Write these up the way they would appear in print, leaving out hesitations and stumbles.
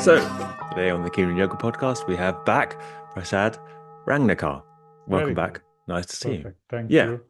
So, today on the Keenan Yoga podcast, we have back Prasad Rangnekar. Welcome Very good. back. Nice to see you. Perfect. Thank Yeah. you.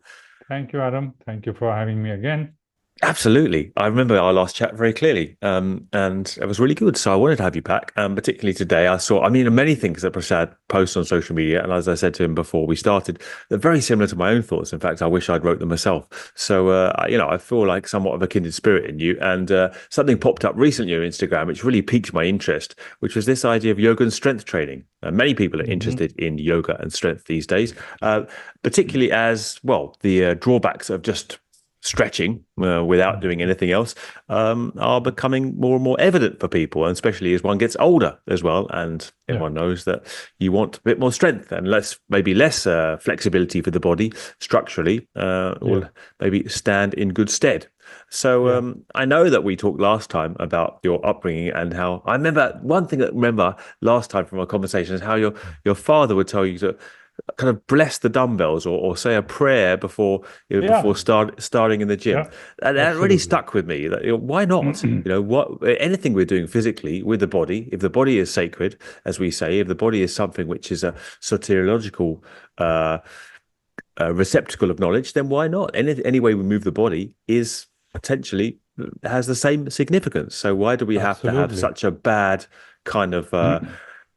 Thank you, Adam. Thank you for having me again. Absolutely. I remember our last chat very clearly, and it was really good. So I wanted to have you back, particularly today. I mean, many things that Prasad posts on social media, and as I said to him before we started, they're very similar to my own thoughts. In fact, I wish I'd wrote them myself. So, I feel like somewhat of a kindred spirit in you. And something popped up recently on Instagram, which really piqued my interest, which was this idea of yoga and strength training. Many people are Hmm. interested in yoga and strength these days, particularly as well, the drawbacks of just stretching without doing anything else are becoming more and more evident for people, and especially as one gets older as well. And Yeah. everyone knows that you want a bit more strength and maybe less flexibility for the body structurally, Yeah. will maybe stand in good stead. So Yeah. I know that we talked last time about your upbringing and how I remember one thing that I remember last time from our conversation is how your father would tell you to kind of bless the dumbbells or say a prayer before Yeah. starting in the gym. Yeah. And that really Absolutely. stuck with me. That, why not? What anything we're doing physically with the body, if the body is sacred, as we say, if the body is something which is a soteriological uh, receptacle of knowledge, then why not? Any way we move the body is potentially has the same significance. So why do we have to have Absolutely. such a bad kind of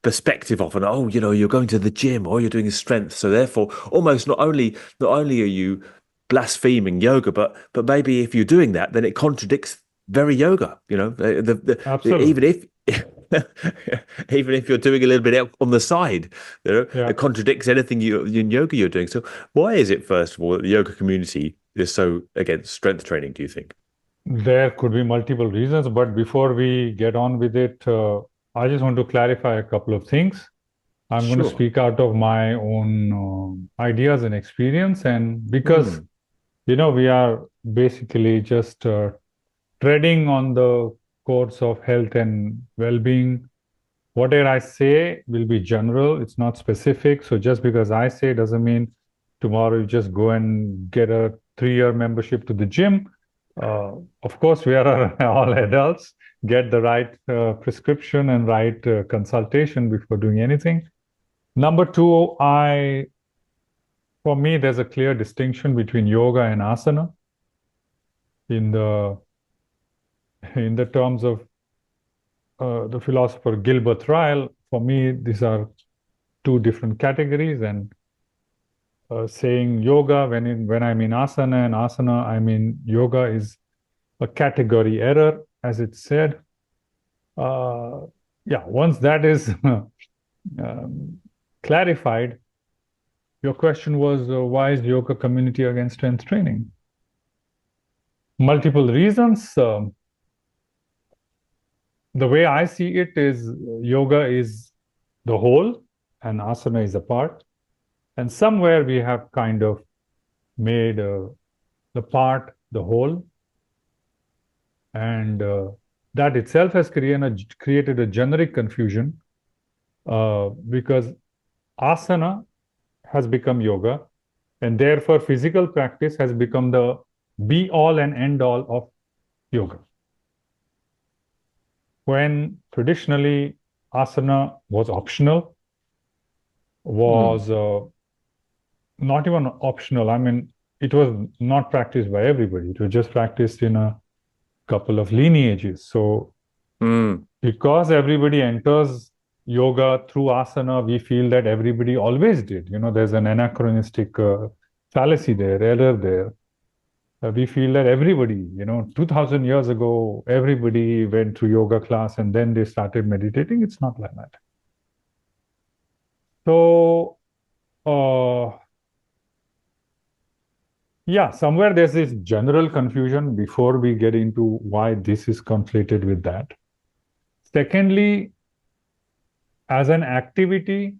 perspective often? Oh, you're going to the gym or you're doing strength, so therefore, almost not only are you blaspheming yoga, but maybe if you're doing that, then it contradicts very yoga. Even Absolutely. if even if you're doing a little bit on the side, Yeah. it contradicts anything in yoga you're doing. So why is it, first of all, that the yoga community is so against strength training, do you think? There could be multiple reasons, but before we get on with it, I just want to clarify a couple of things. I'm going to Sure. speak out of my own ideas and experience, and because Mm. we are basically just treading on the course of health and well-being. Whatever I say will be general, it's not specific. So just because I say doesn't mean tomorrow you just go and get a 3-year membership to the gym. Uh, of course, we are all adults. Get the right prescription and right consultation before doing anything. Number two, for me, there's a clear distinction between yoga and asana in the terms of the philosopher Gilbert Ryle. For me, these are two different categories, and saying yoga when I mean asana and asana I mean yoga is a category error, as it said. Uh, yeah, once that is um, clarified, your question was why is yoga community against strength training? Multiple reasons. The way I see it is yoga is the whole and asana is a part. And somewhere we have kind of made the part the whole. And that itself has created a generic confusion because asana has become yoga, and therefore physical practice has become the be all and end all of yoga. When traditionally asana was optional, Mm. was not even optional. I mean, it was not practiced by everybody. It was just practiced in a couple of lineages. So Mm. because everybody enters yoga through asana, we feel that everybody always did. There's an anachronistic fallacy there, error there. We feel that everybody, 2000 years ago, everybody went to yoga class and then they started meditating. It's not like that. So, uh, yeah, somewhere there's this general confusion before we get into why this is conflated with that. Secondly, as an activity,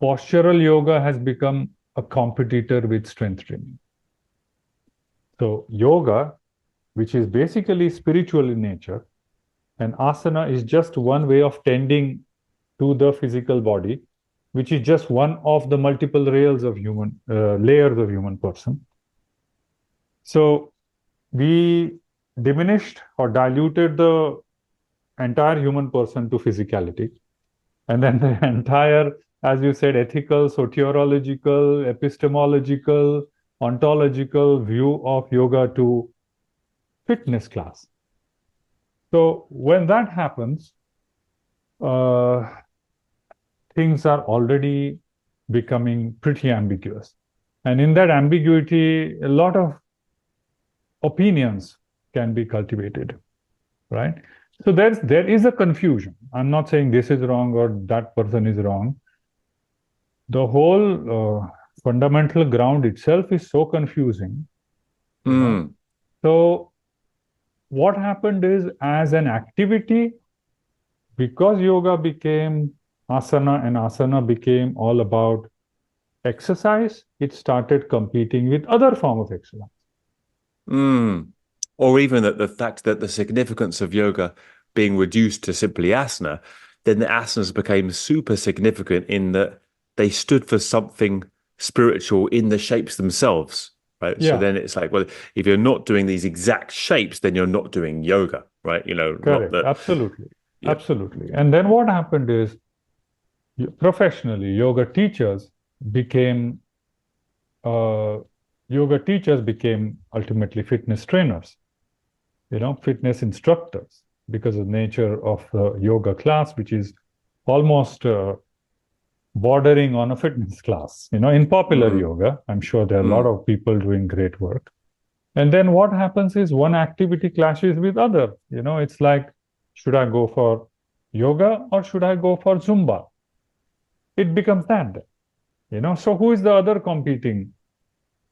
postural yoga has become a competitor with strength training. So, yoga, which is basically spiritual in nature, and asana is just one way of tending to the physical body, which is just one of the multiple layers of human person. So, we diminished or diluted the entire human person to physicality, and then the entire, as you said, ethical, soteriological, epistemological, ontological view of yoga to fitness class. So when that happens, uh, things are already becoming pretty ambiguous. And in that ambiguity, a lot of opinions can be cultivated, right? So there is a confusion. I'm not saying this is wrong or that person is wrong. The whole fundamental ground itself is so confusing, you know. Mm, So what happened is, as an activity, because yoga became asana and asana became all about exercise, it started competing with other form of exercise. mm. Or even that the fact that the significance of yoga being reduced to simply asana, then the asanas became super significant in that they stood for something spiritual in the shapes themselves, right? So Yeah, then it's like, well, if you're not doing these exact shapes, then you're not doing yoga, right? Not correct. that, Absolutely. yeah. Absolutely. And then what happened is, professionally, became uh, yoga teachers became ultimately fitness trainers, fitness instructors, because of the nature of the yoga class, which is almost bordering on a fitness class. In popular Mm, yoga, I'm sure there are a lot mm, of people doing great work. And then what happens is one activity clashes with other. It's like, should I go for yoga or should I go for Zumba? It becomes that. So who is the other competing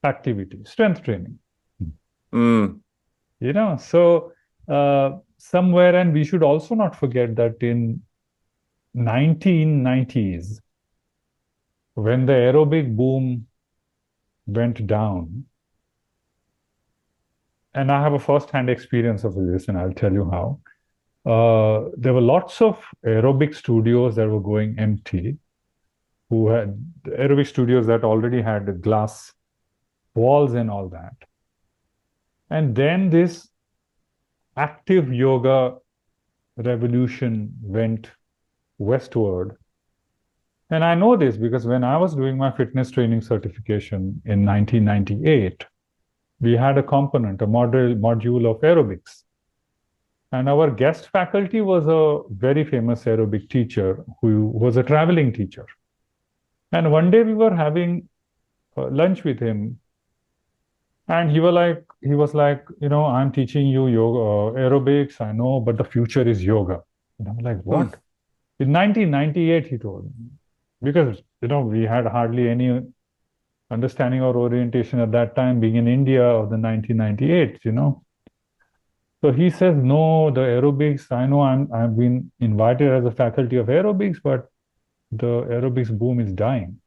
activity? Strength training. mm, So somewhere, and we should also not forget that in 1990s, when the aerobic boom went down, and I have a first-hand experience of this, and I'll tell you how. There were lots of aerobic studios that were going empty, who had aerobic studios that already had glass walls and all that. And then this active yoga revolution went westward. And I know this because when I was doing my fitness training certification in 1998, we had a component, a module of aerobics. And our guest faculty was a very famous aerobic teacher who was a traveling teacher. And one day we were having lunch with him, and he was like, I'm teaching you yoga, aerobics, I know, but the future is yoga. And I'm like, mm. what? In 1998, he told me, because we had hardly any understanding or orientation at that time, being in India of the 1998. So he says, no, the aerobics, I know I've been invited as a faculty of aerobics, but the aerobics boom is dying.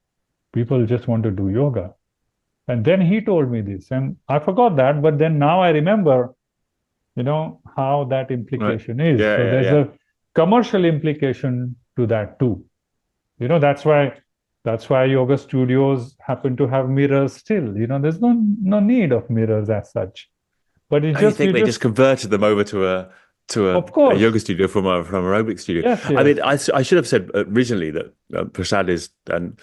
People just want to do yoga. And then he told me this, and I forgot that, but then now I remember, how that Right. implication is. Yeah, So yeah, there's yeah. a commercial implication to that too. That's why yoga studios happen to have mirrors still. There's no need of mirrors as such. But it Oh, you just think you they just just converted them over to of a yoga course. studio from an aerobic studio? Yes, I yes, mean, I should have said originally that Prasad is, and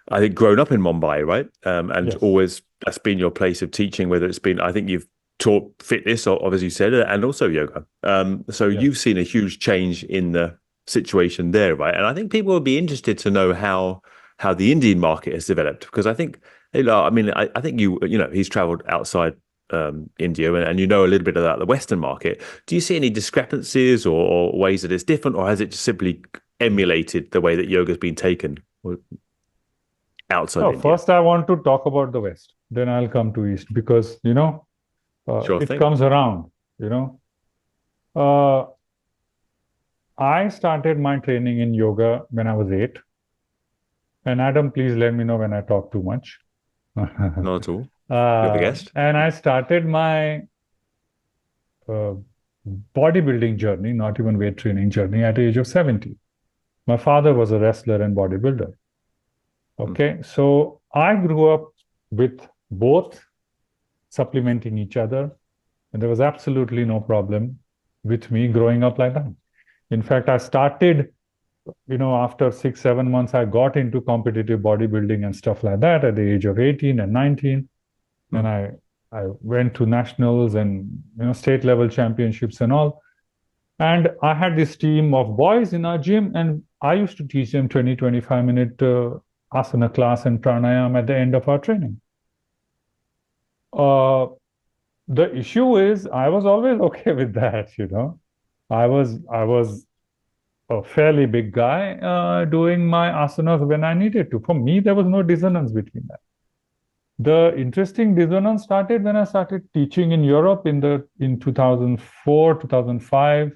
I think, grown up in Mumbai, right? And yes, always that's been your place of teaching. Whether it's been, I think you've taught fitness, or as you said, and also yoga. So yes. you've seen a huge change in the situation there, right? And I think people would be interested to know how the Indian market has developed, because I think, I mean, I think he's traveled outside India, and you know a little bit about the Western market. Do you see any discrepancies, or ways that it's different, or has it just simply emulated the way that yoga's been taken outside No, India? first I want to talk about the West. Then I'll come to East because Sure it thing. comes around. You know, uh, I started my training in yoga when I was 8. And Adam, please let me know when I talk too much. Not at all. You're the guest. And I started my uh, bodybuilding journey, not even weight training journey, at the age of 70. My father was a wrestler and bodybuilder. Mm. Okay, so I grew up with both supplementing each other, and there was absolutely no problem with me growing up like that. In fact, I started, after 6, 7 months, I got into competitive bodybuilding and stuff like that at the age of 18 and 19. And Mm. I went to nationals and, state level championships and all. And I had this team of boys in our gym, and I used to teach them 20, 25-minute asana class and pranayam at the end of our training. Uh, the issue is I was always okay with that. I was a fairly big guy doing my asanas when I needed to. For me, there was no dissonance between that. The interesting dissonance started when I started teaching in Europe in 2004, 2005.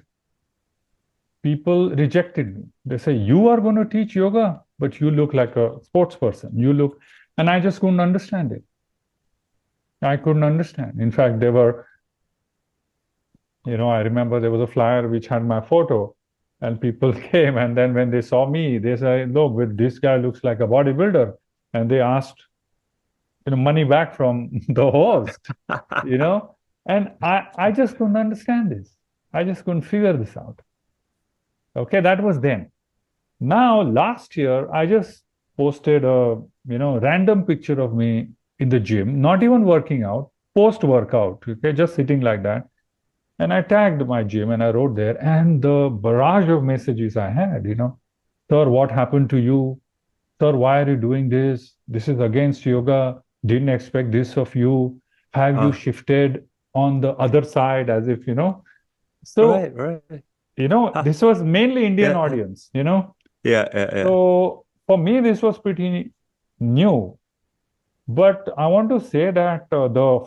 People rejected me. They say, "You are going to teach yoga, but you look like a sports person. You look," and I just couldn't understand it. I couldn't understand. In fact, I remember there was a flyer which had my photo, and people came, and then when they saw me, they said, "Look, this guy looks like a bodybuilder," and they asked, money back from the host, you know, and I just couldn't understand this. I just couldn't figure this out. Okay, that was then. Now, last year, I just posted a random picture of me in the gym, not even working out, post workout, okay, just sitting like that. And I tagged my gym and I wrote there, and the barrage of messages I had, sir, what happened to you? Sir, why are you doing this? This is against yoga. Didn't expect this of you. Have you Ah, shifted on the other side as if. So, right, right. Ah, this was mainly Indian yeah, yeah, audience. yeah, yeah, yeah. So for me, this was pretty new. But I want to say that the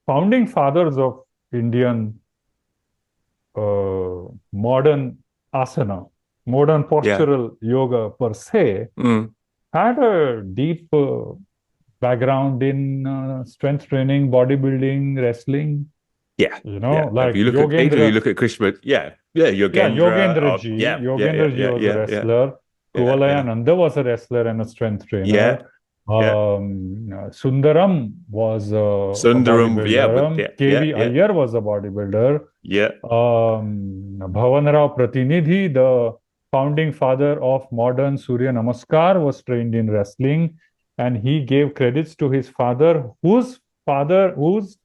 founding fathers of Indian modern asana, modern Yeah. postural yoga per se, Mm. had a deep background in strength training, bodybuilding, wrestling, Yeah, yeah. If like you look at either you Yogendra. look at Krishna, yeah, yeah, Yeah, Yogendra, Yogendra ji. yeah, yeah, yeah, Yogendra ji yeah, was a yeah, yeah, wrestler. yeah, Kuvalaya yeah, Nanda was a wrestler and a strength trainer. yeah, yeah. Sundaram was a Sundaram, yeah, but bodybuilder. yeah, yeah, K.V. yeah, Iyer was a bodybuilder. yeah. Bhavan Rao Pratinidhi, the founding father of modern Surya Namaskar, was trained in wrestling, and he gave credits to his father, whose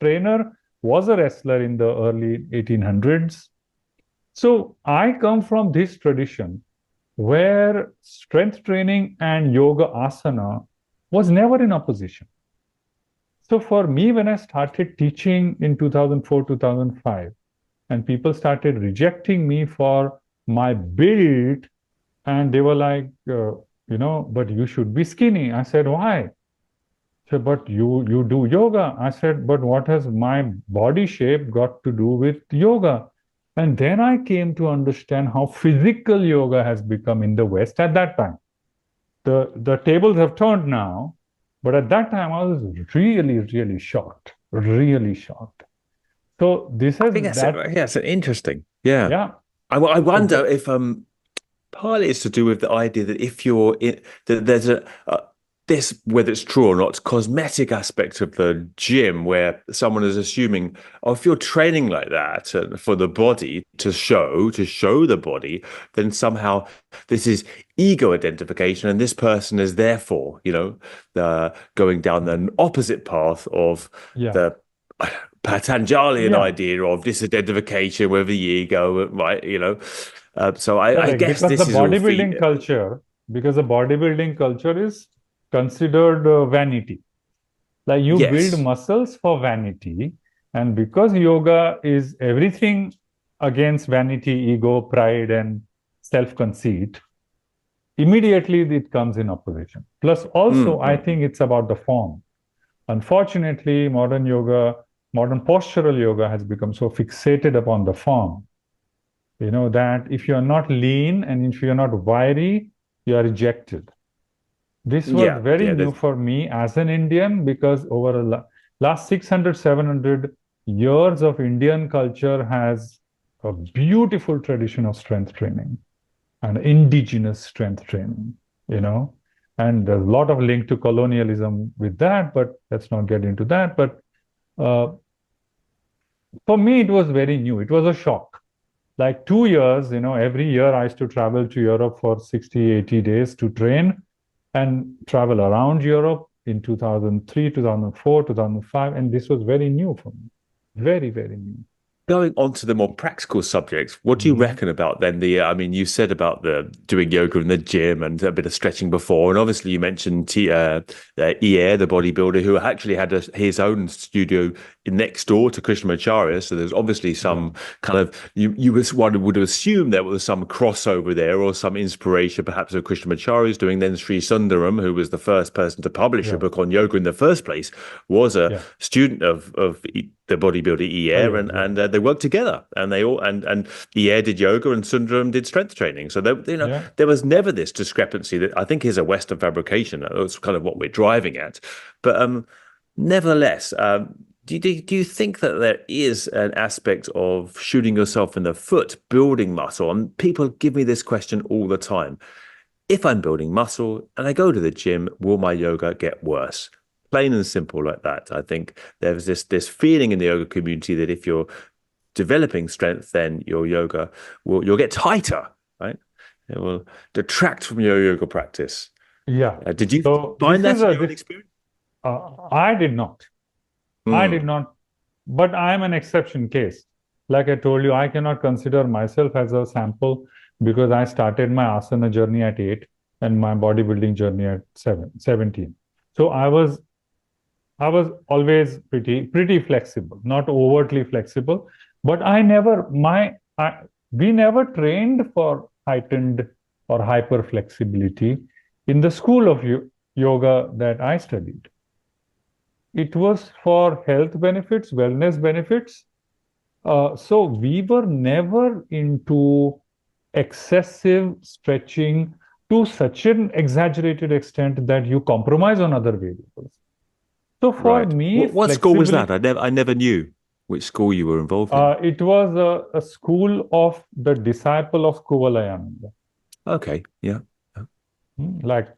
trainer was a wrestler in the early 1800s. So I come from this tradition where strength training and yoga asana was never in opposition. So for me, when I started teaching in 2004, 2005, and people started rejecting me for my build, and they were like, but you should be skinny. I said, why? So, but you do yoga. I said, but what has my body shape got to do with yoga? And then I came to understand how physical yoga has become in the West at that time. The tables have turned now, but at that time I was really, really shocked. Really shocked. So this I has think that's it. that, Right? Yeah, it's interesting. Yeah, yeah. I So wonder if partly it's to do with the idea that if you're in that there's this, whether it's true or not, cosmetic aspect of the gym where someone is assuming, oh, if you're training like that for the body to show the body, then somehow this is ego identification, and this person is therefore, going down the opposite path of yeah, the Patanjalian yeah, idea of disidentification with the ego, right? So I correct. guess Because the this is all bodybuilding culture, because the bodybuilding culture is considered vanity. Like you build yes, muscles for vanity, and because yoga is everything against vanity, ego, pride, and self-conceit, immediately it comes in opposition. Plus, also, I mm. think it's about the form. Unfortunately, modern postural yoga has become so fixated upon the form, that if you're not lean and if you're not wiry, you are rejected. This was Yeah, very yeah, new for me as an Indian because over last 600, 700 years of Indian culture has a beautiful tradition of strength training and indigenous strength training, you know. And there's a lot of link to colonialism with that, but let's not get into that. But uh, for me, it was very new. It was a shock. like 2 years, every year I used to travel to Europe for 60, 80 days to train and travel around Europe in 2003, 2004, 2005. And this was very new for me. Very, very new. Going on to the more practical subjects, what do you Mhm. reckon about then I mean, you said about the doing yoga in the gym and a bit of stretching before, and obviously you mentioned Iyer, the bodybuilder, who actually had his own studio next door to Krishnamacharya. So there's obviously Yeah, some kind of one would assume there was some crossover there or some inspiration, perhaps of Krishnamacharya is doing. Then Sri Sundaram, who was the first person to publish a yeah, book on yoga in the first place, was a yeah. student of the bodybuilder Oh, Iyer, yeah, and yeah, they worked together, and they all and Iyer did yoga, and Sundaram did strength training. So there, yeah, there was never this discrepancy that I think is a Western fabrication. That's kind of what we're driving at, but nevertheless. Do you think that there is an aspect of shooting yourself in the foot, building muscle? And people give me this question all the time. If I'm building muscle and I go to the gym, will my yoga get worse? Plain and simple like that. I think there's this feeling in the yoga community that if you're developing strength, then your yoga you'll get tighter, right? It will detract from your yoga practice. yeah. Did you So find this is that in a your own this experience? I did not. I did Mm, not, but I am an exception case. Like I told you, I cannot consider myself as a sample because I started my asana journey at 8 and my bodybuilding journey at 17. So I was always pretty flexible, not overtly flexible, but we never trained for heightened or hyper flexibility in the school of yoga that I studied. It was for health benefits, wellness benefits. So we were never into excessive stretching to such an exaggerated extent that you compromise on other variables. So for right. me, What school was that? flexibility, I never knew which school you were involved in. it was a school of the disciple of Kuvalayananda, Okay, yeah. like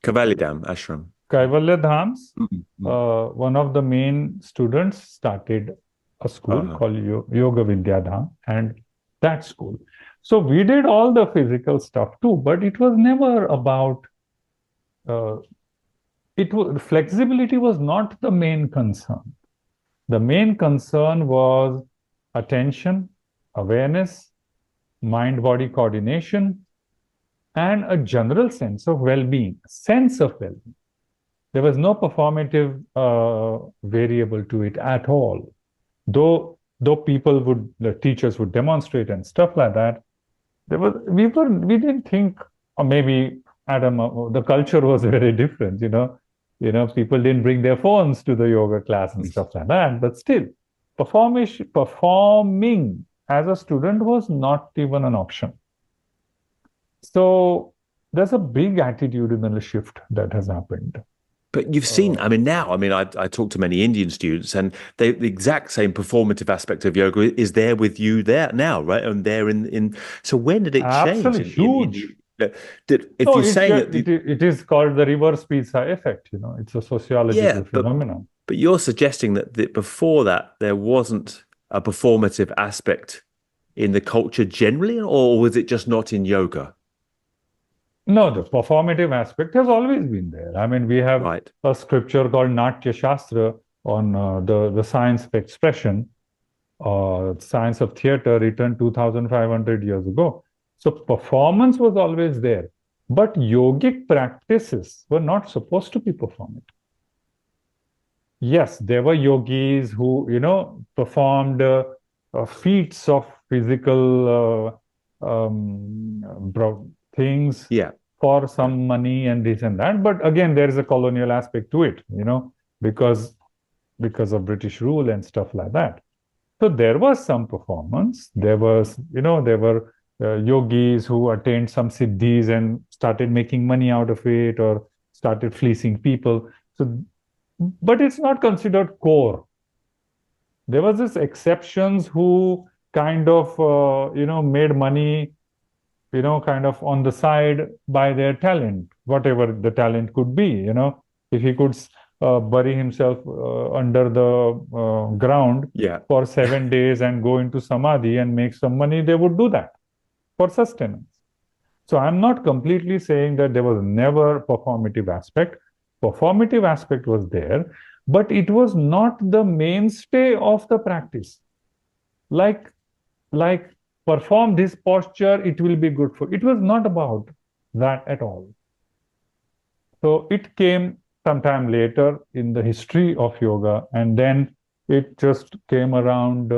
Kavalitam Ashram. Kaivalya Dhams. Mm, mm. One of the main students started a school Uh-huh. called Yoga Vidya Dham, and that school. So we did all the physical stuff too, but it was never about uh, flexibility was not the main concern. The main concern was attention, awareness, mind body coordination, and a general sense of well being. Sense of well being. There was no performative variable to it at all. Though the teachers would demonstrate and stuff like that, we didn't think, or maybe Adam, the culture was very different. People didn't bring their phones to the yoga class and stuff like that. But still, performing as a student was not even an option. So there's a big attitudinal shift that has happened. But you've seen, Uh, I mean, now, I mean, I talk to many Indian students, and the exact same performative aspect of yoga is there with you there now, right? And there in. So when did it change? Absolutely In huge. if No, you're saying that, it is called the reverse pizza effect. It's a yeah, sociological phenomenon. but you're suggesting that before that there wasn't a performative aspect in the culture generally, or was it just not in yoga? No, the performative aspect has always been there. I mean, we have Right. a scripture called Natya Shastra on the science of expression, science of theater, written 2,500 years ago. So performance was always there, but yogic practices were not supposed to be performative. Yes, there were yogis who, performed feats of physical things Yeah. for Yeah. some money and this and that. But again, there is a colonial aspect to it, because of British rule and stuff like that. So there was some performance. There were yogis who attained some siddhis and started making money out of it or started fleecing people. So, but it's not considered core. There was this exceptions who kind of, made money, kind of on the side by their talent, whatever the talent could be. If he could bury himself under the ground Yeah. for 7 days and go into samadhi and make some money, they would do that for sustenance. So I'm not completely saying that there was never performative aspect. Performative aspect was there, but it was not the mainstay of the practice. Like, like perform this posture, it will be good for. It was not about that at all. So it came sometime later in the history of yoga, and then it just came around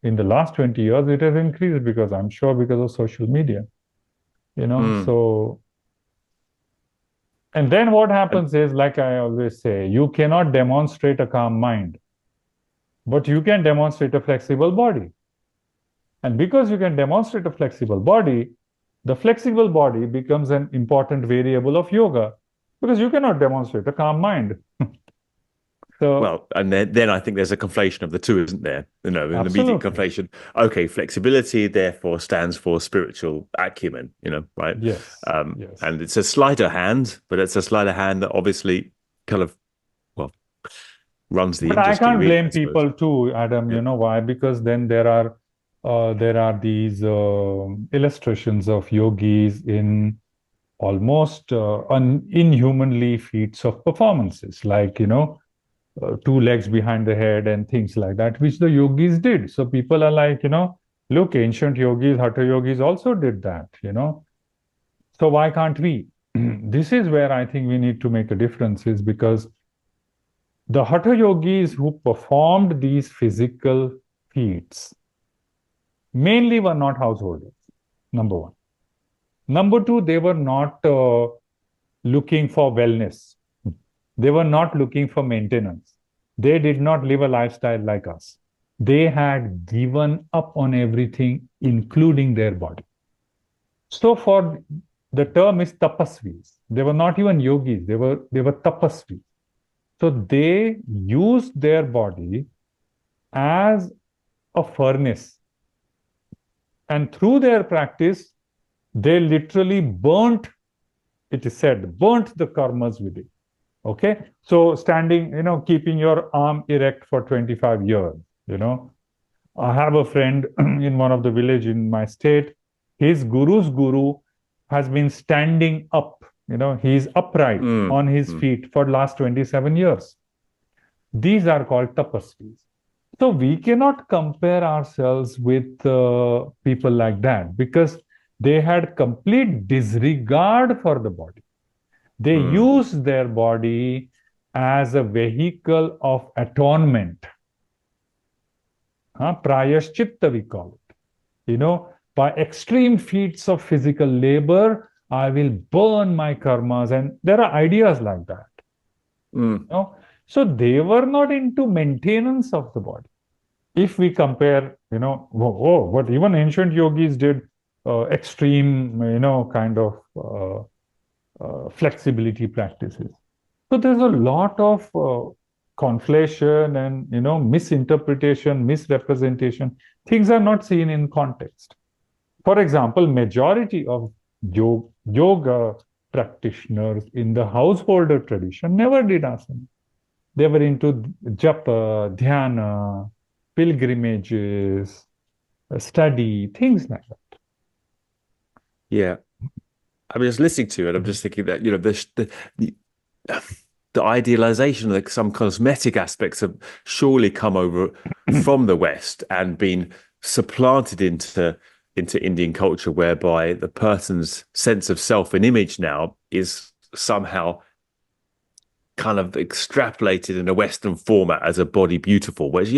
in the last 20 years. It has increased because I'm sure because of social media, Mm. So, and then what And happens is, like I always say, you cannot demonstrate a calm mind, but you can demonstrate a flexible body. And because you can demonstrate a flexible body, the flexible body becomes an important variable of yoga because you cannot demonstrate a calm mind. So, well, and then I think there's a conflation of the two, isn't there? An immediate absolutely. conflation. Okay, flexibility therefore stands for spiritual acumen, right? Yes, yes. And it's a sleight of hand, but it's a sleight of hand that obviously kind of, well, runs the But I industry, can't really, I blame suppose. people too, Adam. Yeah. You know why? Because then there are these illustrations of yogis in almost inhumanly feats of performances, like two legs behind the head and things like that, which the yogis did. So people are like, look, ancient yogis, hatha yogis also did that. So why can't we? This is where I think we need to make a difference, is because the hatha yogis who performed these physical feats mainly were not householders, number one. Number two, they were not looking for wellness. They were not looking for maintenance. They did not live a lifestyle like us. They had given up on everything, including their body. So for the term is tapasvis. They were not even yogis. They were tapasvis. So they used their body as a furnace, and through their practice, they literally burnt. It is said, burnt the karmas with it. Okay. So standing, keeping your arm erect for 25 years, you know. I have a friend in one of the village in my state. His guru's guru has been standing up, he's upright Mm, on his mm, feet for last 27 years. These are called tapasvis. So we cannot compare ourselves with people like that because they had complete disregard for the body. They mm. use their body as a vehicle of atonement. Prayashchitta, we call it. By extreme feats of physical labor, I will burn my karmas. And there are ideas like that. Mm. You know? So they were not into maintenance of the body. If we compare, what even ancient yogis did, extreme, kind of flexibility practices. So there's a lot of conflation and misinterpretation, misrepresentation. Things are not seen in context. For example, majority of yoga practitioners in the householder tradition never did asana. They were into japa, dhyana, pilgrimages, study, things like that. Yeah. I mean, just listening to it, I'm just thinking that, the the idealization, like some cosmetic aspects have surely come over from the West and been supplanted into Indian culture, whereby the person's sense of self and image now is somehow kind of extrapolated in a Western format as a body beautiful. Whereas,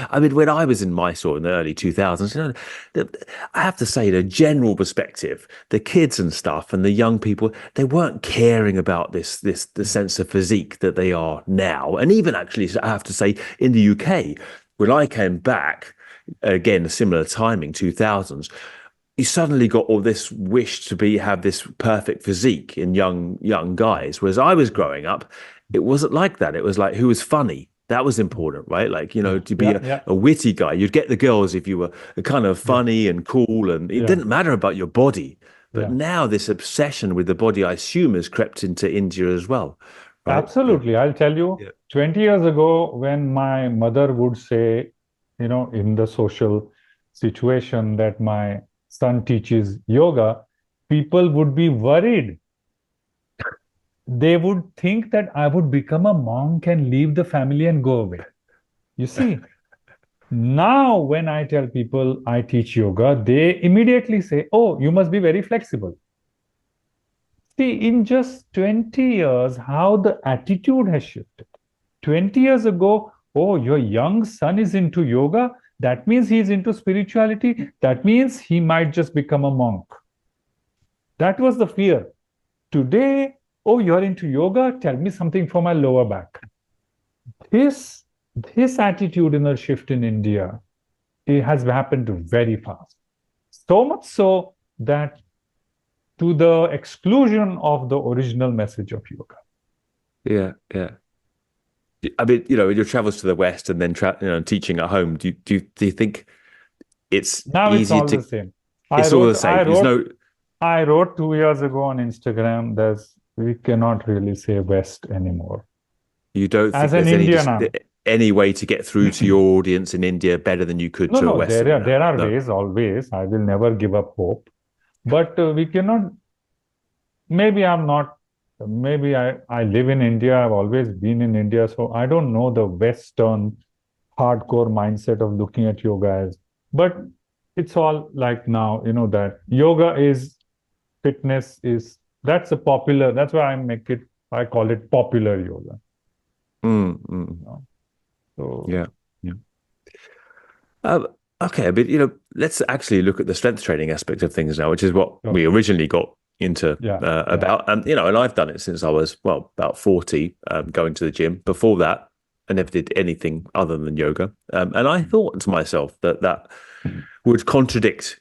I mean, when I was in Mysore in the early 2000s, I have to say, the general perspective, the kids and stuff and the young people, they weren't caring about the sense of physique that they are now. And even actually, I have to say, in the UK, when I came back, again, similar timing, 2000s, you suddenly got all this wish to have this perfect physique in young guys. Whereas I was growing up, it wasn't like that. It was like who was funny. That was important, right? Like, Yeah, to be yeah, a, yeah, a witty guy, you'd get the girls if you were kind of yeah, funny and cool, and it yeah, didn't matter about your body. But yeah. now this obsession with the body, I assume, has crept into India as well, right? Absolutely. I'll tell you, Yeah. 20 years ago, when my mother would say, in the social situation that my son teaches yoga, people would be worried. They would think that I would become a monk and leave the family and go away. You see, now when I tell people I teach yoga, they immediately say, "Oh, you must be very flexible." See, in just 20 years, how the attitude has shifted. 20 years ago, oh, your young son is into yoga. That means he's into spirituality. That means he might just become a monk. That was the fear. Today, oh, you're into yoga. Tell me something for my lower back. This, this attitudinal shift in India, it has happened very fast. So much so that to the exclusion of the original message of yoga. Yeah, yeah. I mean, in your travels to the West and then teaching at home, do you think it's Now it's easier all the to? same. I It's all the wrote, same. I There's wrote, no. I wrote 2 years ago on Instagram that we cannot really say West anymore. You don't As think an there's Indian, I'm any way to get through to your audience in India better than you could no, to a no. There are Westerner? there are No, ways always. I will never give up hope. But we cannot. Maybe I'm not. Maybe I live in India. I've always been in India, so I don't know the Western hardcore mindset of looking at yoga as. But it's all like now, that yoga is fitness is that's a popular. That's why I call it popular yoga. mm. You know? So Yeah, yeah. Um, okay, but let's actually look at the strength training aspect of things now, which is what so, we originally got into yeah, yeah. about. And I've done it since I was about 40, going to the gym. Before that, I never did anything other than yoga. And I thought to myself that would contradict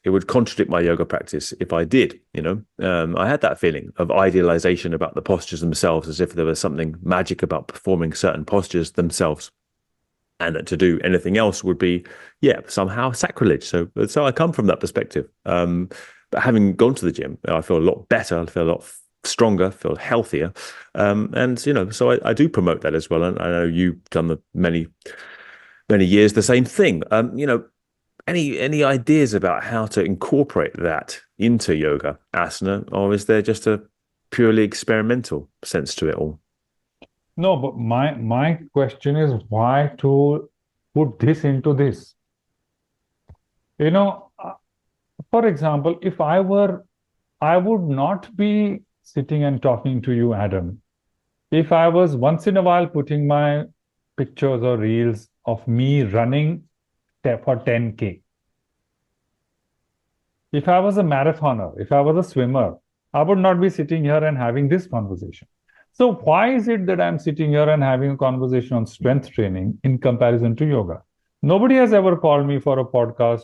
my yoga practice if I did. I had that feeling of idealization about the postures themselves, as if there was something magic about performing certain postures themselves, and that to do anything else would be, yeah, somehow sacrilege. So I come from that perspective. But having gone to the gym, I feel a lot better. I feel a lot stronger, feel healthier, and so I do promote that as well. And I know you've done the many years the same thing. Any ideas about how to incorporate that into yoga asana, or is there just a purely experimental sense to it all? No, but my question is why to put this into this? You know, uh, for example, if I would not be sitting and talking to you, Adam, if I was once in a while putting my pictures or reels of me running for 10K. If I was a marathoner, if I was a swimmer, I would not be sitting here and having this conversation. So, why is it that I'm sitting here and having a conversation on strength training in comparison to yoga? Nobody has ever called me for a podcast,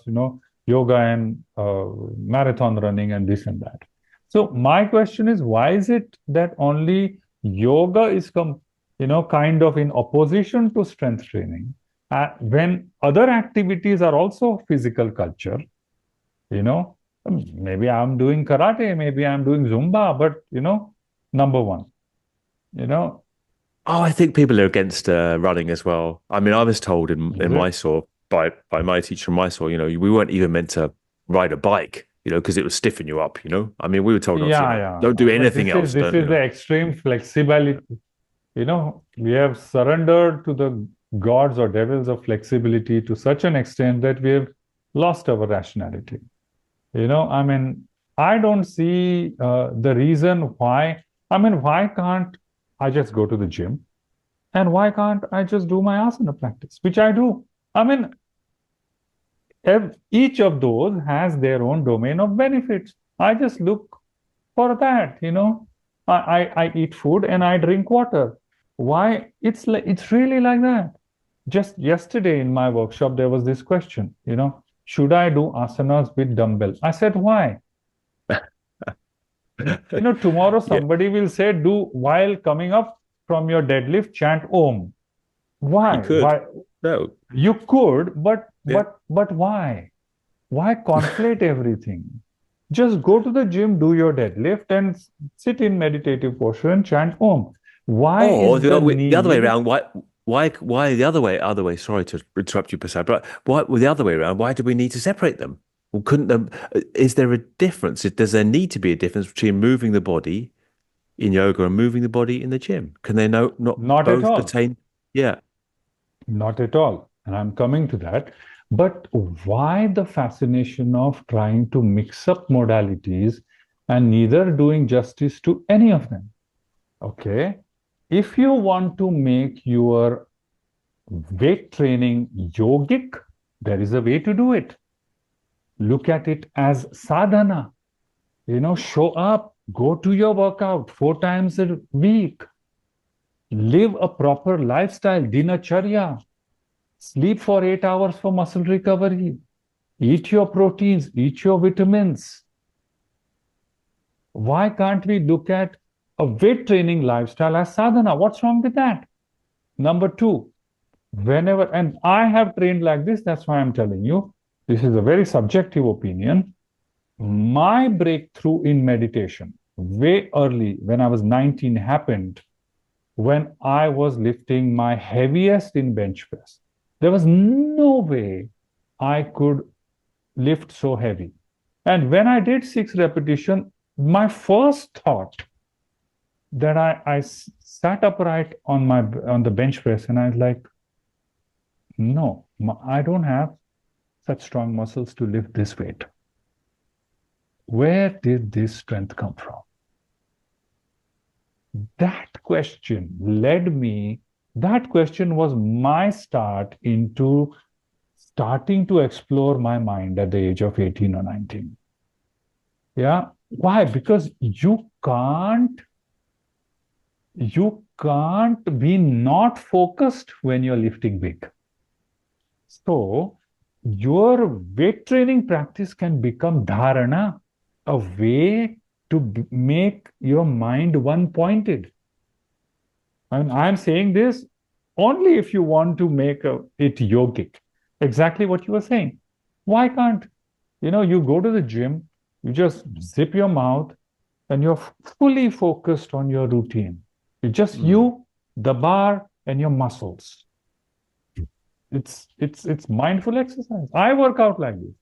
yoga and marathon running and this and that. So, my question is, why is it that only yoga is, kind of in opposition to strength training, when other activities are also physical culture, you know? Maybe I'm doing karate, maybe I'm doing Zumba, but number one, you know, Oh, I think people are against running as well. I mean, I was told in is it? Mysore by my teacher in Mysore, we weren't even meant to ride a bike, because it would stiffen you up. I mean, we were told not to, Yeah, yeah. don't do But anything this is else. this Don't, is the extreme flexibility. We have surrendered to the gods or devils of flexibility to such an extent that we have lost our rationality. I mean, I don't see the reason why. I mean, why can't I just go to the gym? And why can't I just do my asana practice, which I do? I mean, each of those has their own domain of benefits. I just look for that. I eat food and I drink water. Why? It's really like that. Just yesterday in my workshop, there was this question, should I do asanas with dumbbell? I said, why? Tomorrow yeah, somebody will say, do while coming up from your deadlift, chant Om. you Why? could. Why? No, You could, but yeah, but but why? Why conflate everything? Just go to the gym, do your deadlift, and sit in meditative posture and chant Om. Why Or is the the other way need around, why the other way, sorry to interrupt you, Prasad, but why well, the other way around, why do we need to separate them? Well, couldn't them, is there a difference? Does there need to be a difference between moving the body in yoga and moving the body in the gym? Can they not not at both all? attain? Yeah. Not at all. And I'm coming to that. But why the fascination of trying to mix up modalities and neither doing justice to any of them? Okay. If you want to make your weight training yogic, there is a way to do it. Look at it as sadhana. Show up, go to your workout 4 times a week, live a proper lifestyle, dinacharya, sleep for 8 hours for muscle recovery, eat your proteins, eat your vitamins. Why can't we look at a weight training lifestyle as sadhana? What's wrong with that? Number two, whenever, and I have trained like this, that's why I'm telling you, this is a very subjective opinion. My breakthrough in meditation, way early, when I was 19, happened when I was lifting my heaviest in bench press. There was no way I could lift so heavy. And when I did 6 repetition, my first thought that I sat upright on the bench press and I was like, no, I don't have such strong muscles to lift this weight. Where did this strength come from? That question that question was my start into starting to explore my mind at the age of 18 or 19. Yeah. Why? Because you can't be not focused when you're lifting big. So your weight training practice can become dharana, a way to make your mind one pointed. And I'm saying this only if you want to make it yogic. Exactly what you were saying. Why can't, you go to the gym, you just zip your mouth, and you're fully focused on your routine. It's just Mm. you, the bar, and your muscles. It's mindful exercise. I work out like this.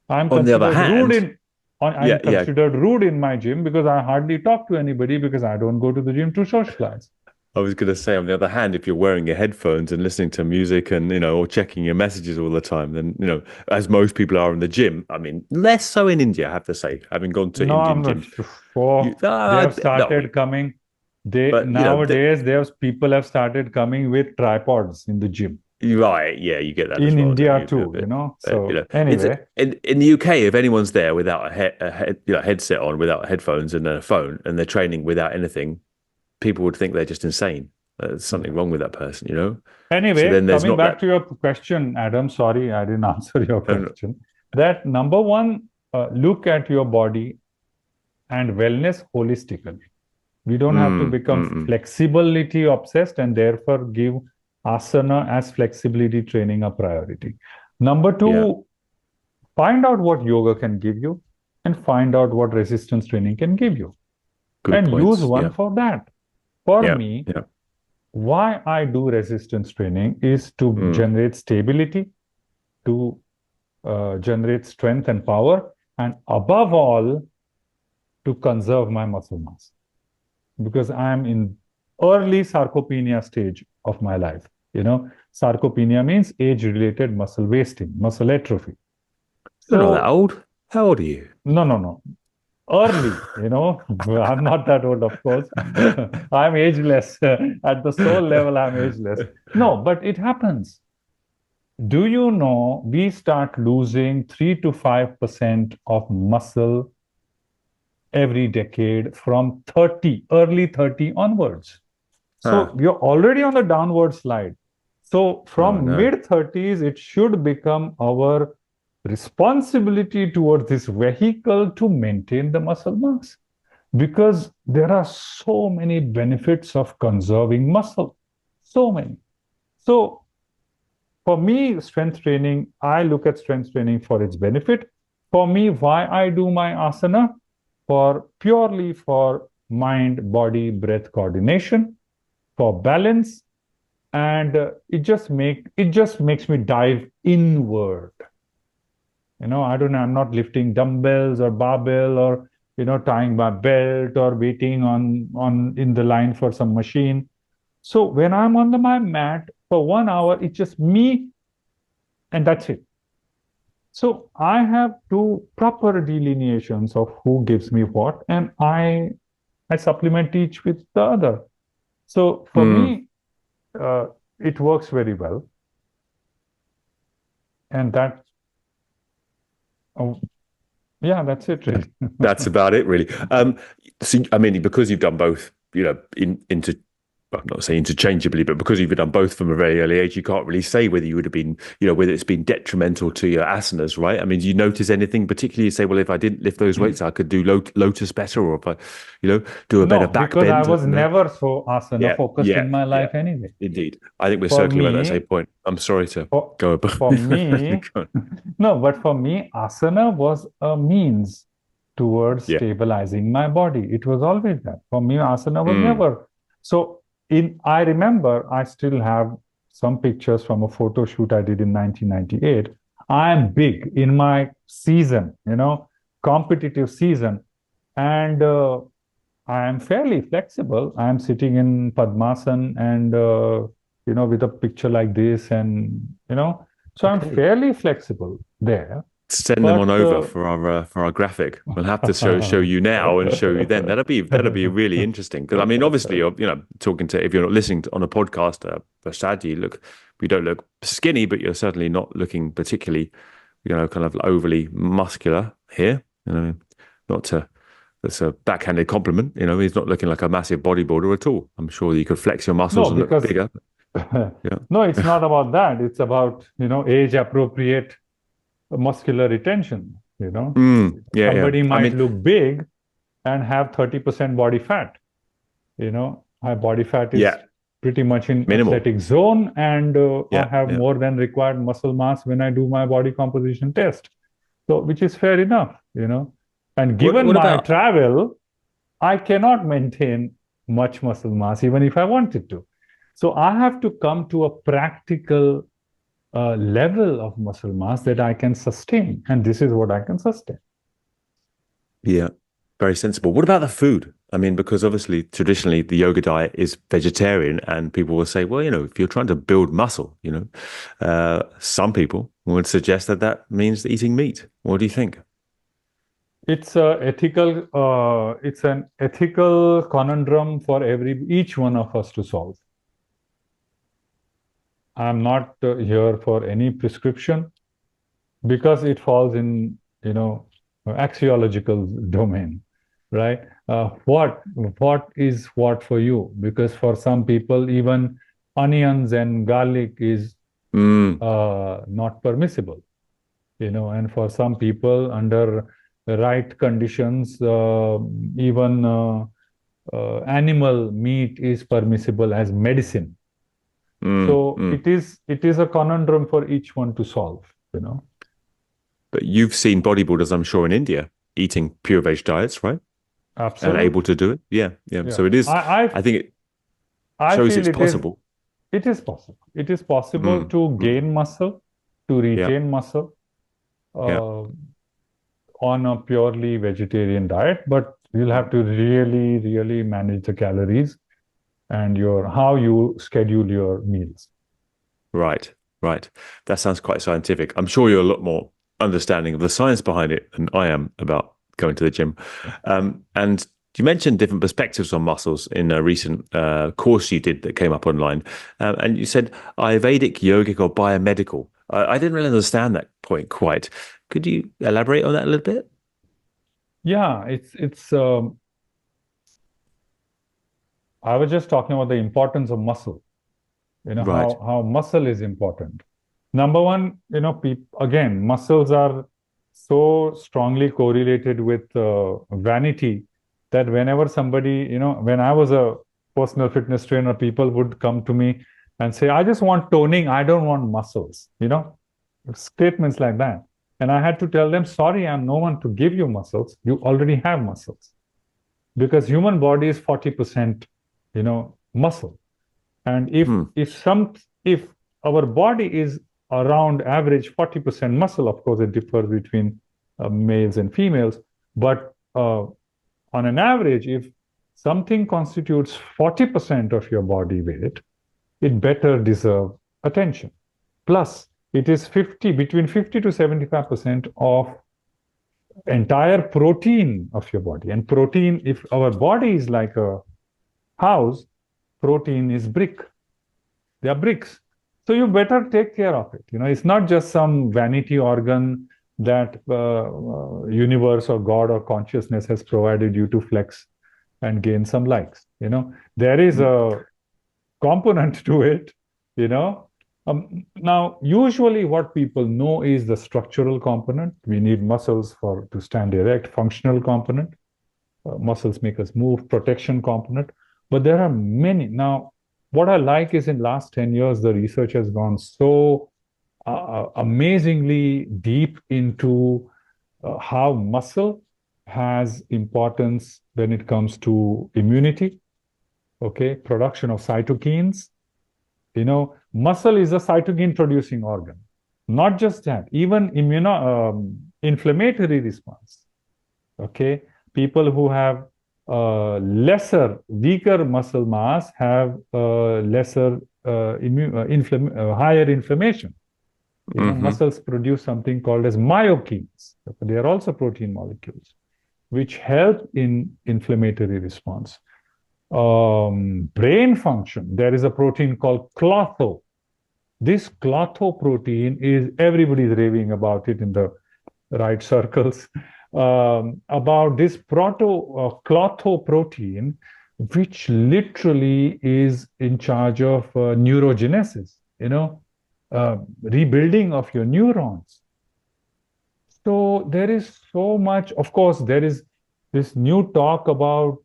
I'm On the other considered rude hand, in I'm yeah, yeah, considered rude in my gym because I hardly talk to anybody because I don't go to the gym to socialize. I was going to say, on the other hand, if you're wearing your headphones and listening to music and, or checking your messages all the time, then, as most people are in the gym, I mean, less so in India, I have to say, having gone to No, I'm Indian not gyms, sure. They have no, started coming. They but, nowadays there's people have started coming with tripods in the gym you're right. Yeah, you get that as in well, don't India you? too, So It's anyway, in the UK, if anyone's there without headset on, without headphones and a phone, and they're training without anything, people would think they're just insane. There's something yeah. wrong with that person. So Anyway, then there's coming not back that. to your question, Adam, sorry, I didn't answer your And, question. That number one, look at your body and wellness holistically. We don't have to become mm. flexibility obsessed and therefore give asana as flexibility training a priority. Number Yeah, two, find out what yoga can give you and find out what resistance training can give you good and use points. one Yeah, for that. For yeah, me, yeah. why I do resistance training is to Mm. generate stability, to generate strength and power, and above all, to conserve my muscle mass because I'm in early sarcopenia stage of my life. Sarcopenia means age-related muscle wasting, muscle atrophy. You're not that So, old. How old are you? no, no, no. Early, I'm not that old, of course. I'm ageless. At the soul level, I'm ageless. No, but it happens. Do you know we start losing 3 to 5% of muscle every decade from 30, early 30 onwards? So Huh. we are already on the downward slide. So Oh from no. mid 30s, it should become our responsibility towards this vehicle to maintain the muscle mass because there are so many benefits of conserving muscle. So many. So for me, strength training, I look at strength training for its benefit. For me, why I do my asana? For purely for mind, body, breath coordination. for balance, and it just makes me dive inward. I don't know, I'm not lifting dumbbells or barbell or tying my belt or waiting on in the line for some machine. So when I'm on my mat for 1 hour, it's just me and that's it. So I have two proper delineations of who gives me what, and I supplement each with the other. So for Mm. me, uh, it works very well, and oh, yeah, that's it, really. That's about it, really. So, I mean, because you've done both, well, not saying interchangeably, but because you've done both from a very early age, you can't really say whether you would have been, whether it's been detrimental to your asanas, right? I mean, do you notice anything particularly? You say, well, if I didn't lift those weights, I could do lotus better, or if I, do a better No, back because I bend. was No, never so asana yeah, focused yeah, in my yeah, life anyway. indeed. I think we're For circling around that same me, point. I'm sorry to for, go above. for me, no, but for me, asana was a means towards Yeah. stabilizing my body. It was always that. For me, asana was Mm, never. So I remember I still have some pictures from a photo shoot I did in 1998. I am big in my season, competitive season. And I am fairly flexible. I am sitting in Padmasan and, with a picture like this, and, so I'm okay. fairly flexible there. Send them on But over for our graphic. We'll have to show you now and show you then. That'd be really interesting because I mean, obviously, you're talking to if you're not listening on a podcast, Prasad, you don't look skinny, but you're certainly not looking particularly, kind of overly muscular here. Not to that's a backhanded compliment. He's not looking like a massive bodybuilder at all. I'm sure you could flex your muscles no, and look because bigger. Yeah. no, it's not about that. It's about, age appropriate muscular retention. Yeah, yeah. Somebody I might mean, look big and have 30% body fat. My body fat is yeah, pretty much in minimal. athletic zone, and I Yeah, have yeah. more than required muscle mass when I do my body composition test. So, which is fair enough. And given What my about travel, I cannot maintain much muscle mass even if I wanted to. So I have to come to a practical level of muscle mass that I can sustain, and this is what I can sustain. Yeah, very sensible. What about the food? I mean, because obviously traditionally the yoga diet is vegetarian, and people will say, well, if you're trying to build muscle, some people would suggest that that means eating meat. What do you think? It's an ethical conundrum for each one of us to solve. I'm not here for any prescription because it falls in, axiological domain, right? What is what for you? Because for some people, even onions and garlic is Mm, not permissible, and for some people, under the right conditions, even animal meat is permissible as medicine. So mm. it is a conundrum for each one to solve. But you've seen bodybuilders, I'm sure, in India eating pure veg diets, right? And able Absolutely. to do it. Yeah, yeah. Yeah. So it is. I I I think it I shows feel it's it is possible. it is possible. It is possible Mm, to mm. gain muscle, to Yeah, retain muscle yeah. uh, on a purely vegetarian diet, but you'll have to really, really manage the calories and your how you schedule your meals. Right, right. That sounds quite scientific. I'm sure you're a lot more understanding of the science behind it than I am about going to the gym. And you mentioned different perspectives on muscles in a recent course you did that came up online. And you said Ayurvedic, yogic, or biomedical. I didn't really understand that point quite. Could you elaborate on that a little bit? Yeah, it's I was just talking about the importance of muscle, Right. how muscle is important. Number one, again, muscles are so strongly correlated with vanity that whenever somebody, when I was a personal fitness trainer, people would come to me and say, I just want toning, I don't want muscles, statements like that. And I had to tell them, sorry, I'm no one to give you muscles. You already have muscles because human body is 40%, muscle. And Hmm. if our body is around average 40% muscle, of course, it differs between males and females, but on an average, if something constitutes 40% of your body weight, it better deserve attention. Plus, it is 50 between 50 to 75% of entire protein of your body. And protein, if our body is like a house, protein is brick. They are bricks. So you better take care of it. It's not just some vanity organ that universe or God or consciousness has provided you to flex and gain some likes. There is Hmm. a component to it. you know Now usually what people know is the structural component. We need muscles for to stand erect. Functional component, muscles make us move. Protection component, but there are many. Now what I like is in last 10 years the research has gone so amazingly deep into how muscle has importance when it comes to immunity, okay, production of cytokines. Muscle is a cytokine producing organ. Not just that, even inflammatory response. Okay, people who have weaker muscle mass have higher inflammation. Hmm. Muscles produce something called as myokines. They are also protein molecules, which help in inflammatory response. Brain function, there is a protein called clotho. This clotho protein is everybody's raving about it in the right circles. About this clotho protein, which literally is in charge of neurogenesis, rebuilding of your neurons. So there is so much. Of course, there is this new talk about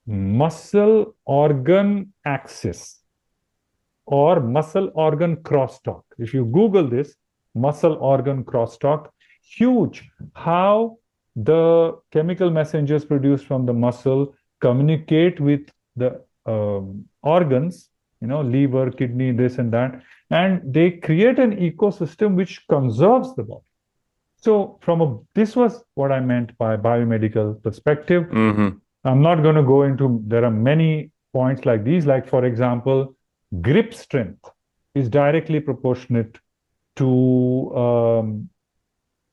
muscle organ axis or muscle organ crosstalk. If you Google this, muscle organ crosstalk, huge. How the chemical messengers produced from the muscle communicate with the organs, liver, kidney, this and that, and they create an ecosystem which conserves the body. So this was what I meant by biomedical perspective. Hmm. I'm not going to go into, there are many points like these, like for example, grip strength is directly proportionate to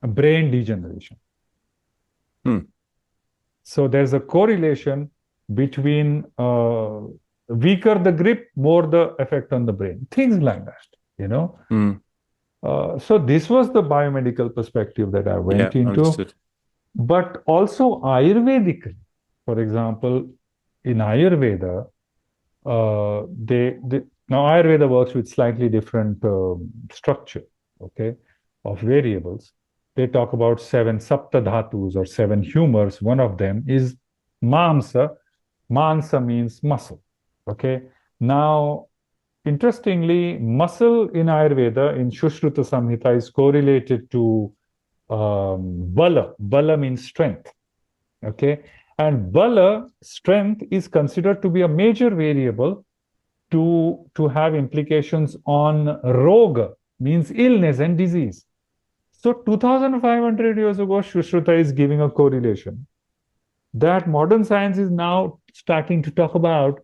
brain degeneration. Hmm. So there's a correlation between weaker the grip, more the effect on the brain, things like that. Hmm. So this was the biomedical perspective that I Yeah, went into. understood. But also Ayurvedically, for example, in Ayurveda, now Ayurveda works with slightly different structure, okay, of variables. They talk about seven sapta dhatus or seven humors. One of them is mamsa. Mansa means muscle, okay. Now, interestingly, muscle in Ayurveda, in Shushruta Samhita, is correlated to bala. Bala means strength. Okay. And bala, strength, is considered to be a major variable to have implications on roga, means illness and disease. So 2500 years ago, Shushruta is giving a correlation that modern science is now starting to talk about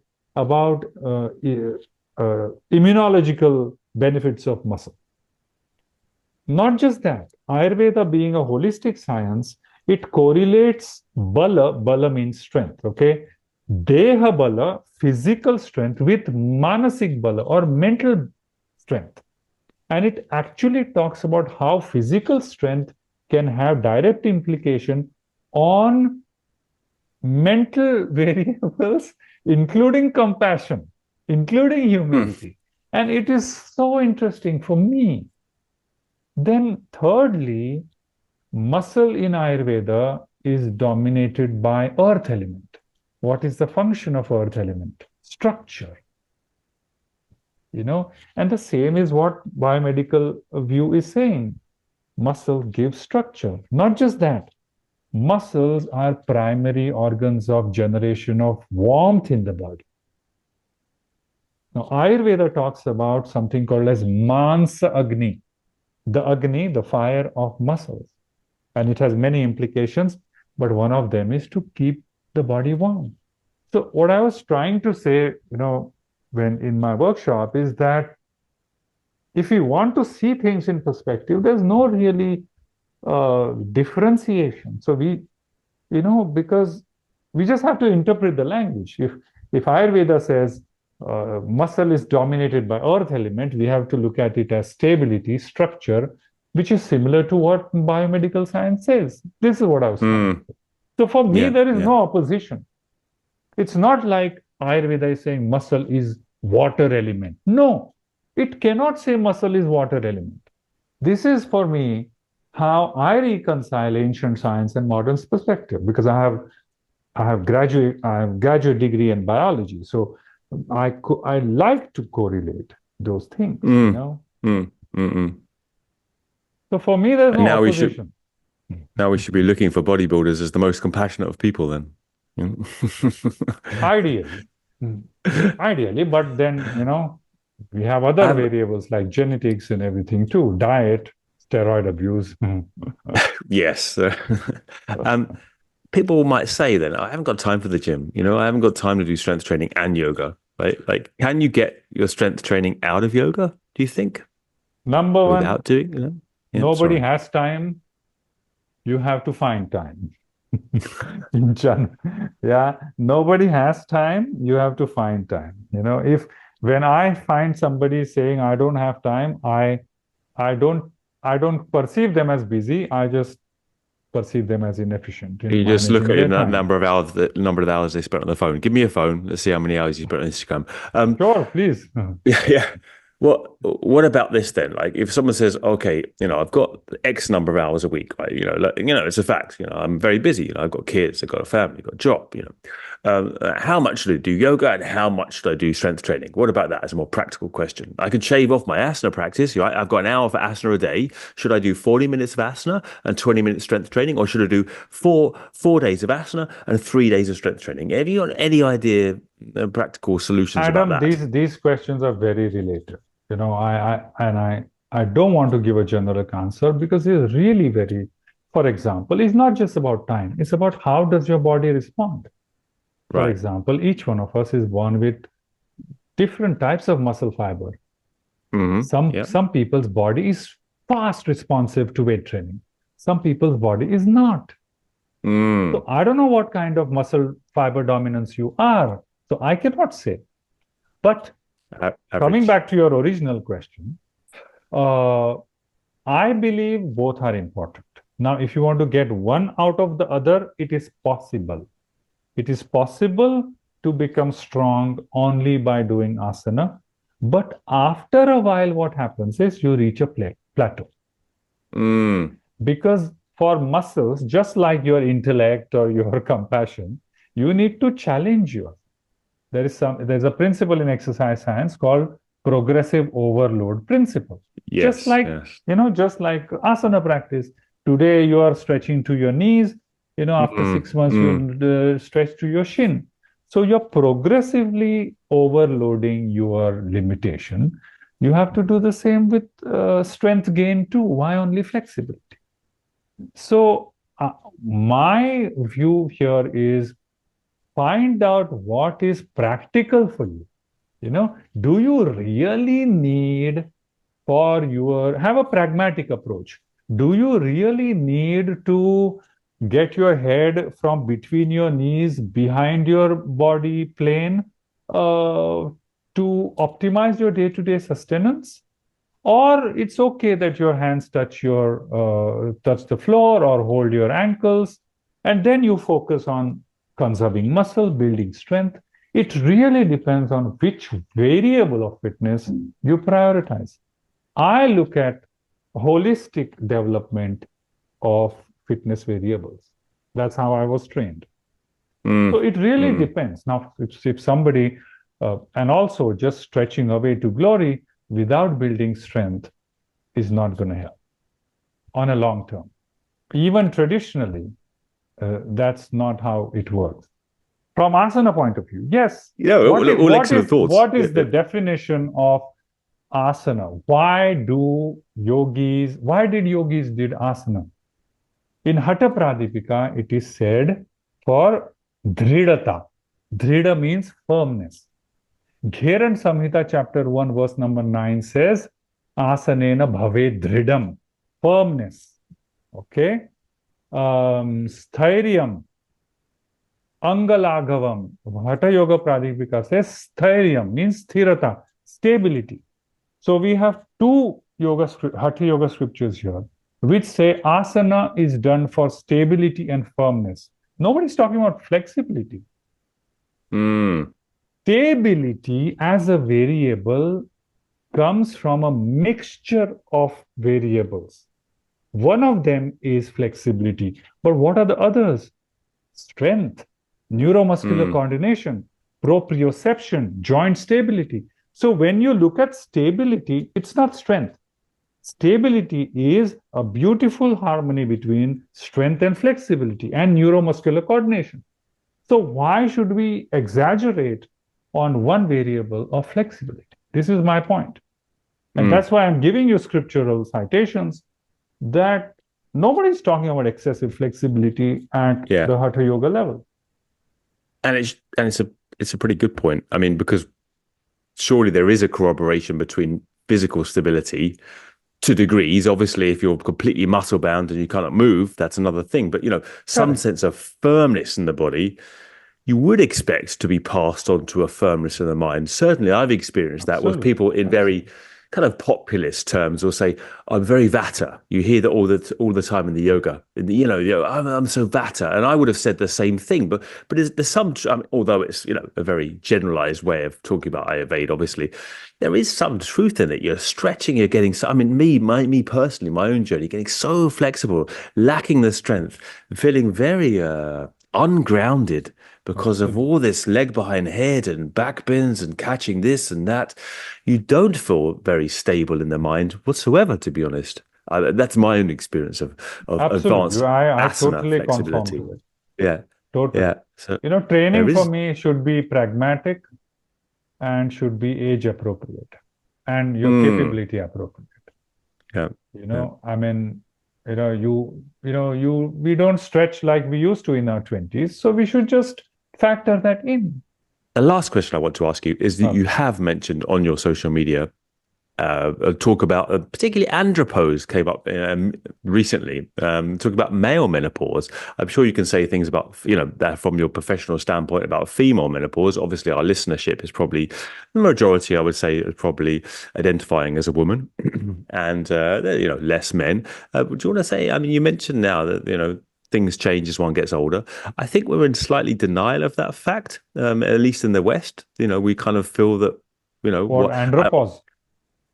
immunological benefits of muscle. Not just that, Ayurveda being a holistic science, it correlates bala, bala means strength, okay? Deha bala, physical strength, with manasik bala or mental strength. And it actually talks about how physical strength can have direct implication on mental variables, including compassion, including Hmm. humility. And it is so interesting for me. Then, thirdly, muscle in Ayurveda is dominated by earth element. What is the function of earth element? Structure. And the same is what biomedical view is saying. Muscle gives structure. Not just that, muscles are primary organs of generation of warmth in the body. Now, Ayurveda talks about something called as Mansa Agni, the Agni, the fire of muscles. And it has many implications, but one of them is to keep the body warm. So what I was trying to say, when in my workshop is that if you want to see things in perspective, there's no really differentiation. So because we just have to interpret the language. If Ayurveda says muscle is dominated by earth element, we have to look at it as stability, structure, which is similar to what biomedical science says. This is what I was trying to Mm, say. So for me, yeah, there is yeah. no opposition. It's not like Ayurveda is saying muscle is water element. No, it cannot say muscle is water element. This is for me how I reconcile ancient science and modern perspective because I have graduate degree in biology, so I like to correlate those things, you Mm, know. mm, mm, mm. So for me, there's And no opposition. now we should be looking for bodybuilders as the most compassionate of people then. Ideally, Mm. ideally, but then we have other um, variables like genetics and everything too, diet, steroid abuse. yes. um, People might say then, I haven't got time for the gym. I haven't got time to do strength training and yoga. Right? Like, can you get your strength training out of yoga, do you think, Number one, without doing, Yeah, nobody sorry. has time. You have to find time. In general, yeah, nobody has time. You have to find time. If when I find somebody saying I don't have time, I don't I don't perceive them as busy. I just perceive them as inefficient in You just look managing at their the time. number of hours they spent on the phone. Give me a phone. Let's see how many hours you spent on Instagram. Um, Sure, please. Yeah, yeah. What about this then? Like, if someone says, "Okay, I've got X number of hours a week," right? It's a fact. I'm very busy. I've got kids, I've got a family, I've got a job. How much should I do yoga and how much should I do strength training? What about that as a more practical question? I could shave off my asana practice, right? I've got an hour for asana a day. Should I do 40 minutes of asana and 20 minutes strength training, or should I do four days of asana and 3 days of strength training? Have you got any idea, practical solutions about Adam, that? these questions are very related. I don't want to give a generic answer because it's really very, for example, it's not just about time, it's about how does your body respond. For Right. example, each one of us is born with different types of muscle fiber. Some Yeah. some people's body is fast responsive to weight training. Some people's body is not. So Mm. I don't know what kind of muscle fiber dominance you are. So I cannot say. But coming Average. back to your original question, uh, I believe both are important. Now, if you want to get one out of the other, it is possible. It is possible to become strong only by doing asana. But after a while, what happens is you reach a plateau. Mm. Because for muscles, just like your intellect or your compassion, you need to challenge yourself. There's a principle in exercise science called progressive overload principle. Just Yes. like, Yes. just like asana practice. Today you are stretching to your knees, after Mm. 6 months Mm. you'll stretch to your shin. So you're progressively overloading your limitation. You have to do the same with strength gain too. Why only flexibility? So my view here is find out what is practical for you. Do you really need for your have a pragmatic approach? Do you really need to get your head from between your knees behind your body plane to optimize your day-to-day sustenance? Or it's okay that your hands touch the floor or hold your ankles, and then you focus on conserving muscle, building strength. It really depends on which variable of fitness you prioritize. I look at holistic development of fitness variables. That's how I was trained. So Mm. it really Mm. depends. Now, if somebody, and also just stretching away to glory without building strength is not going to help on a long term. Even traditionally, that's not how it works. From asana point of view, yes. You know, What is all what excellent is thoughts. what Yeah. is the definition of asana? Why did yogis did asana? In Hatha Pradipika, it is said for dridata. Drida means firmness. Gheran Samhita chapter 1 verse number 9 says asanena bhave dridam, firmness. Okay. Sthairiam, angalaghavam. Hatha Yoga Pradipika says sthairiam means sthirata, stability. So we have two Hatha Yoga scriptures here, which say asana is done for stability and firmness. Nobody's talking about flexibility. Mm. Stability as a variable comes from a mixture of variables. One of them is flexibility. But what are the others? Strength, neuromuscular Mm. coordination, proprioception, joint stability. So when you look at stability, it's not strength. Stability is a beautiful harmony between strength and flexibility and neuromuscular coordination. So why should we exaggerate on one variable of flexibility? This is my point. And Mm. that's why I'm giving you scriptural citations that nobody's talking about excessive flexibility at Yeah. the Hatha Yoga level. It's a pretty good point. I mean, because surely there is a corroboration between physical stability to degrees. Obviously, if you're completely muscle bound and you cannot move, that's another thing. But some Correct. sense of firmness in the body you would expect to be passed on to a firmness in the mind. Certainly, I've experienced that with Absolutely. people in very Absolutely. kind of populist terms will say, I'm very vata. You hear that all the time in the yoga. I'm so vata. And I would have said the same thing. But there's some, I mean, although it's, a very generalized way of talking about Ayurveda, obviously, there is some truth in it. You're stretching, you're getting so, I mean, me personally, my own journey, getting so flexible, lacking the strength, feeling very ungrounded because of Absolutely. all this leg behind head and back bends and catching this and that. You don't feel very stable in the mind whatsoever, to be honest. That's my own experience of Absolutely. advanced I asana totally conform flexibility. to it. Yeah, Totally. yeah. So there Training for is, me should be pragmatic and should be age appropriate and your mm, capability appropriate. yeah, yeah. I mean, we don't stretch like we used to in our 20s. So we should just factor that in. The last question I want to ask you is that you Okay. have mentioned on your social media talk about particularly andropause came up recently. Talk about male menopause. I'm sure you can say things about that from your professional standpoint about female menopause. Obviously, our listenership is probably the majority. I would say is probably identifying as a woman, and less men. Would you want to say? I mean, you mentioned now that things change as one gets older. I think we're in slightly denial of that fact, at least in the West. We kind of feel that For what I andropause.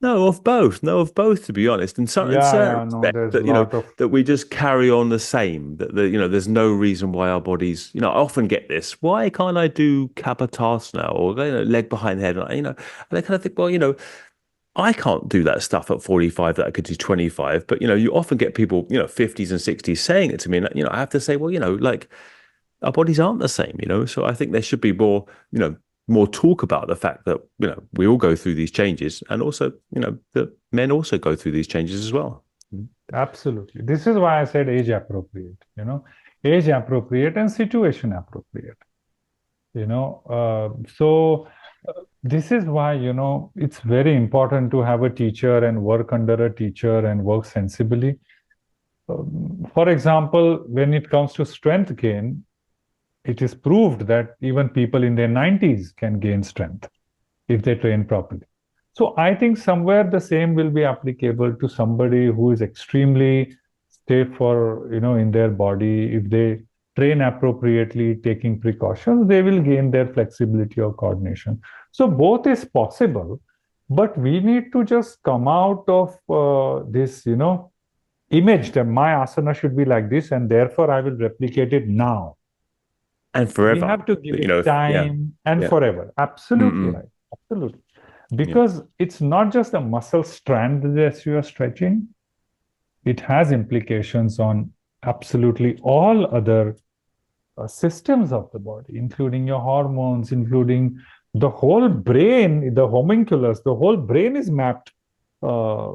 no, of both. No, of both, to be honest. In Yeah, certain yeah, no, respects, there's a that lot of that we just carry on the same. There's no reason why our bodies. I often get this. Why can't I do Kapatasana or leg behind head? And I kind of think, well, I can't do that stuff at 45 that I could do 25. But you often get people, 50s and 60s saying it to me, and I have to say, well, like our bodies aren't the same, So I think there should be more talk about the fact that, we all go through these changes and also, that men also go through these changes as well. absolutely. This is why I said age appropriate, age appropriate and situation appropriate, you know. This is why, it's very important to have a teacher and work under a teacher and work sensibly. For example, when it comes to strength gain, it is proved that even people in their 90s can gain strength if they train properly. So I think somewhere the same will be applicable to somebody who is extremely stiff or, in their body. If they train appropriately, taking precautions, they will gain their flexibility or coordination. So both is possible, but we need to just come out of this, image that my asana should be like this, and therefore I will replicate it now. And We forever, have to give it yeah, time and yeah, forever. Absolutely mm-mm, right. Absolutely. yeah. Because it's not just a muscle strand that you are stretching, it has implications on absolutely all other systems of the body, including your hormones, including the whole brain, the homunculus, the whole brain is mapped. Uh,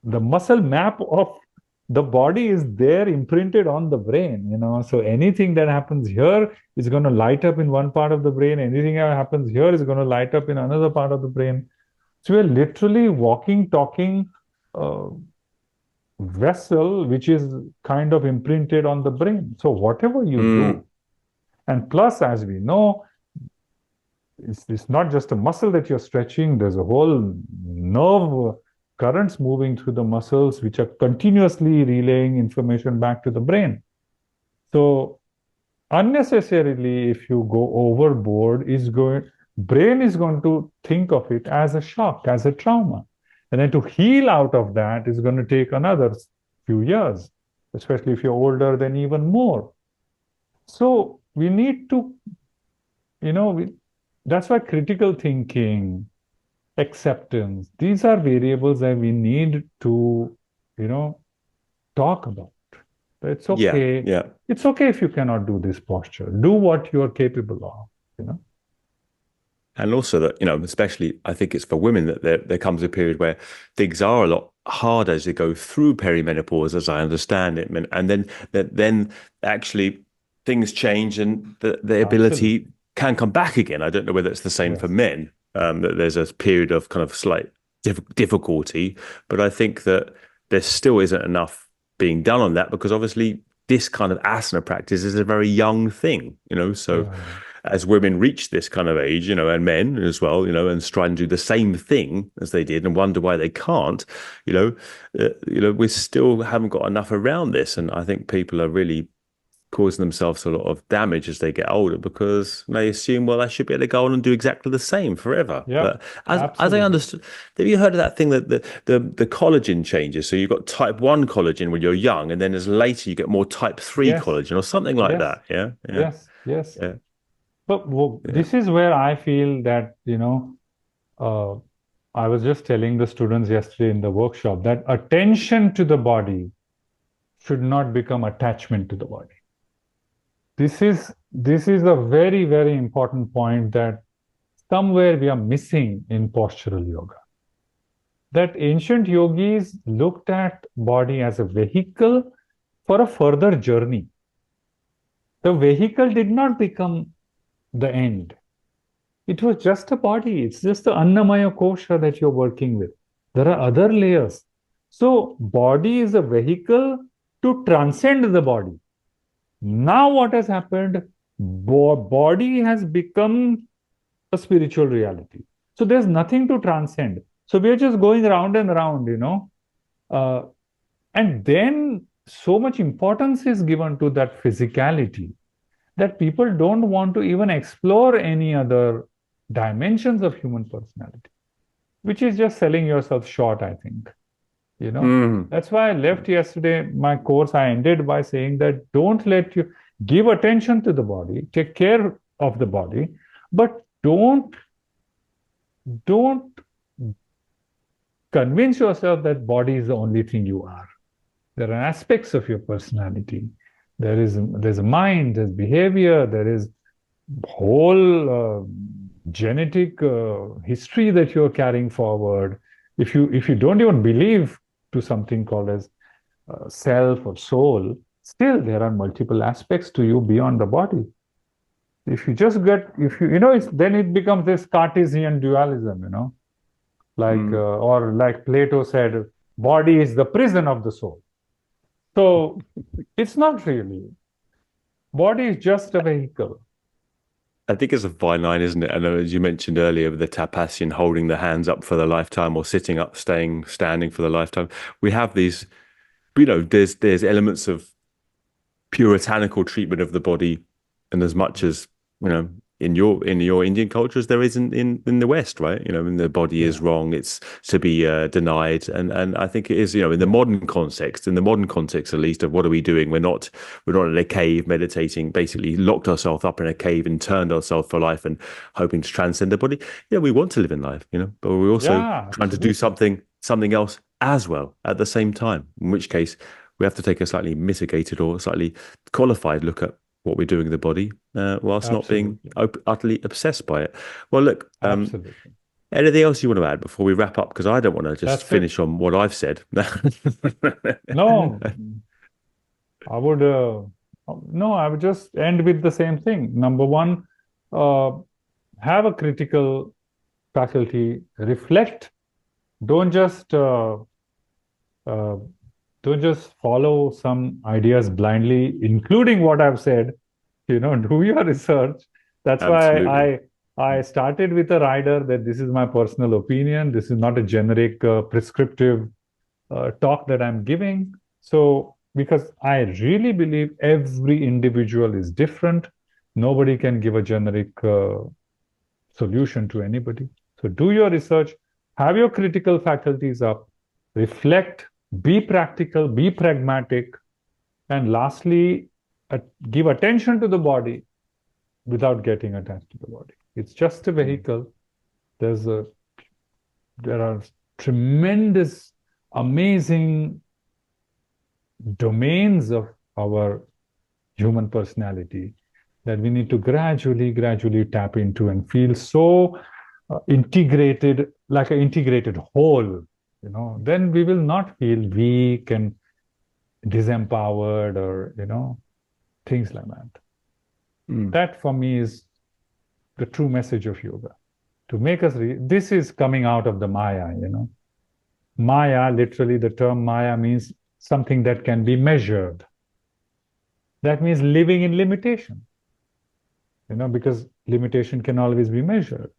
the muscle map of the body is there imprinted on the brain, So anything that happens here is going to light up in one part of the brain. Anything that happens here is going to light up in another part of the brain. So we're literally walking, talking uh, vessel which is kind of imprinted on the brain. So whatever you Mm. do, and plus, as we know, it's not just a muscle that you're stretching, there's a whole nerve currents moving through the muscles which are continuously relaying information back to the brain. So unnecessarily, if you go overboard, is going brain is going to think of it as a shock, as a trauma. And then to heal out of that is going to take another few years, especially if you're older, then even more. So we need to, that's why critical thinking, acceptance, these are variables that we need to, you know, talk about. It's Yeah, okay. yeah. It's okay if you cannot do this posture. Do what you are capable of, you know. And also that, especially I think it's for women that there comes a period where things are a lot harder as they go through perimenopause, as I understand it. And then actually things change and the Absolutely. ability can come back again. I don't know whether it's the same for Yes. men, that there's a period of kind of slight difficulty, but I think that there still isn't enough being done on that because obviously this kind of asana practice is a very young thing, so Yeah. as women reach this kind of age, and men as well, and try and do the same thing as they did and wonder why they can't, we still haven't got enough around this. And I think people are really causing themselves a lot of damage as they get older because they assume, well, I should be able to go on and do exactly the same forever. Yep. But as I Absolutely. understood, have you heard of that thing that the collagen changes? So you've got type 1 collagen when you're young, and then as later you get more type 3 Yes. collagen or something like Yes. that. Yeah, yeah, Yes. Yes. yeah, But yeah. this is where I feel that, uh, I was just telling the students yesterday in the workshop that attention to the body should not become attachment to the body. This is a very, very important point that somewhere we are missing in postural yoga. That ancient yogis looked at body as a vehicle for a further journey. The vehicle did not become the end. It was just a body. It's just the Annamaya kosha that you're working with. There are other layers. So body is a vehicle to transcend the body. Now what has happened? Body has become a spiritual reality. So there's nothing to transcend. So we're just going round and round. Uh, and then so much importance is given to that physicality that people don't want to even explore any other dimensions of human personality, which is just selling yourself short, I think. You know, Mm. that's why I left yesterday my course. I ended by saying that don't let you give attention to the body, take care of the body, but don't convince yourself that body is the only thing you are. There are aspects of your personality. There's a mind, there's behavior, there is whole genetic history that you're carrying forward. If you don't even believe to something called as self or soul, still there are multiple aspects to you beyond the body. If you just get, if you, then it becomes this Cartesian dualism, like, Mm. or like Plato said, body is the prison of the soul. So it's not really. Body is just a vehicle. I think it's a fine line, isn't it? And as you mentioned earlier, with the Tapassian holding the hands up for the lifetime or sitting up, standing for the lifetime, we have these, there's elements of puritanical treatment of the body, and as much as in your Indian culture as there isn't in the West, right? And the body is Yeah, wrong; it's to be denied, and I think it is. In the yeah, modern context at least of what are we doing? We're not in a cave meditating, basically locked ourselves up in a cave and turned ourselves for life and hoping to transcend the body. Yeah, we want to live in life, but we're also yeah, trying to do absolutely. something else as well at the same time. In which case we have to take a slightly mitigated or slightly qualified look at what we're doing with the body, whilst not being Absolutely. utterly obsessed by it. Well, look, Absolutely. anything else you want to add before we wrap up? Because I don't want to just That's it. finish on what I've said. No, I would, no, I would just end with the same thing. Number one, uh, have a critical faculty, reflect. Don't just, uh, uh, don't just follow some ideas blindly, including what I've said. Do your research. That's why Absolutely. I started with a rider that this is my personal opinion. This is not a generic prescriptive talk that I'm giving. So, because I really believe every individual is different, nobody can give a generic solution to anybody. So, do your research, have your critical faculties up, reflect, be practical, be pragmatic, and lastly, give attention to the body without getting attached to the body. It's just a Mm. vehicle. There's a there are tremendous, amazing domains of our human personality that we need to gradually tap into and feel so integrated, like an integrated whole. Then we will not feel weak and disempowered or things like that. Mm. That for me is the true message of yoga. To make us, this is coming out of the Maya. Maya, literally, the term Maya means something that can be measured. That means living in limitation, because limitation can always be measured.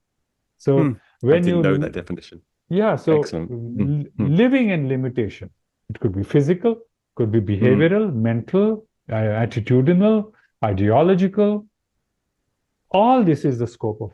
So Mm. I when didn't know you, that definition. yeah, so Excellent. Mm. Mm. living in limitation, it could be physical, could be Mm. behavioral, mental, attitudinal, ideological. All this is the scope of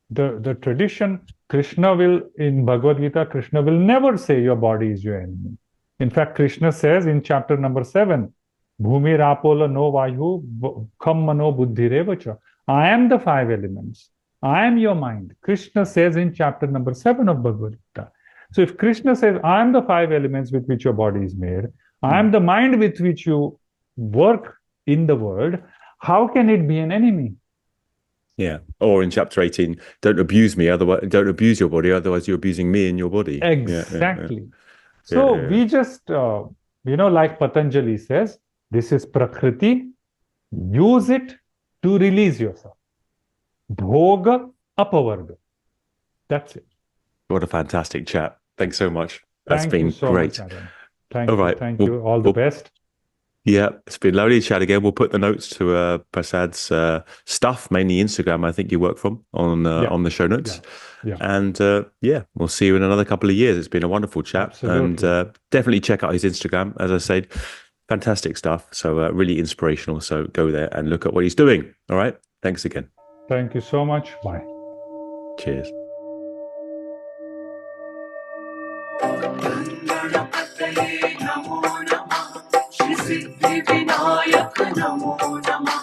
the tradition. Krishna will, in Bhagavad Gita, Krishna will never say your body is your enemy. In fact, Krishna says in chapter number 7, Bhumi Rapola no Vayu Kham Mano Buddhi Revacha. I am the five elements. I am your mind. Krishna says in chapter number 7 of Bhagavad Gita. So if Krishna says, I am the five elements with which your body is made, I Mm. am the mind with which you work in the world, how can it be an enemy? Yeah. Or in chapter 18, don't abuse me, otherwise don't abuse your body, otherwise you're abusing me and your body. Yeah, yeah, yeah. Exactly. Yeah, So yeah. we just, like Patanjali says, this is Prakriti. Use it to release yourself. Bhoga apavarga. That's it. What a fantastic chat. Thanks so much. That's Thank you been so much, great. Adam. All Thank you. right. Thank you. All the Well, best. yeah, it's been lovely to chat again. We'll put the notes to Prasad's stuff, mainly Instagram, I think you work from, Yeah. on the show notes. Yeah. Yeah. And yeah, we'll see you in another couple of years. It's been a wonderful chat. And Absolutely. definitely check out his Instagram. As I said, fantastic stuff. So really inspirational. So go there and look at what he's doing. All right. Thanks again. Thank you so much. Bye. Cheers. गणपतये नमो नमः श्री सिद्धि विनायक नमो नमः